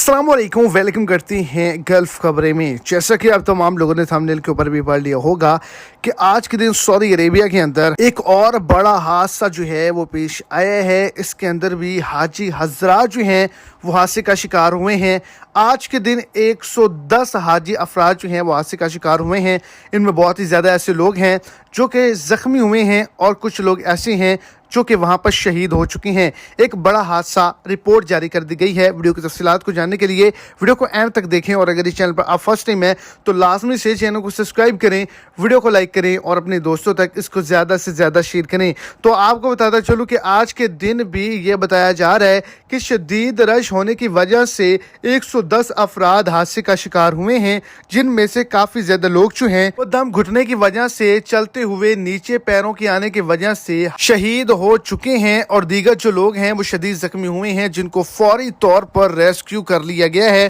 अस्सलाम वालेकुम, वेलकम करती हैं गल्फ खबरें में। जैसा कि आप तमाम लोगों ने थंबनेल के ऊपर भी पढ़ लिया होगा कि आज के दिन सऊदी अरेबिया के अंदर एक और बड़ा हादसा जो है वो पेश आया है। इसके अंदर भी हाजी हजरात जो हैं वो हादसे का शिकार हुए हैं। आज के दिन 110 हाजी अफराद जो हैं वो हादसे का शिकार हुए हैं। इनमें बहुत ही ज़्यादा ऐसे लोग हैं जो कि ज़ख्मी हुए हैं और कुछ लोग ऐसे हैं जो कि वहाँ पर शहीद हो चुके हैं। एक बड़ा हादसा रिपोर्ट जारी कर दी गई है। वीडियो की तफसीलात को जानने के लिए वीडियो को एंड तक देखें और अगर इस चैनल पर आप फर्स्ट टाइम है तो लाजमी से चैनल को सब्सक्राइब करें, वीडियो को लाइक करें और अपने दोस्तों तक इसको ज़्यादा से ज़्यादा शेयर करें। तो आपको बताता चलूँ कि आज के दिन भी ये बताया जा रहा है कि शदीद रश होने की वजह से 110 अफराद हादसे का शिकार हुए हैं, जिनमें से काफ़ी ज़्यादा लोग जो हैं वो दम घुटने की वजह से, चलते हुए नीचे पैरों के आने की वजह से शहीद हो चुके हैं और दीगर जो लोग हैं वो शदीद जख्मी हुए हैं, जिनको फौरी तौर पर रेस्क्यू कर लिया गया है।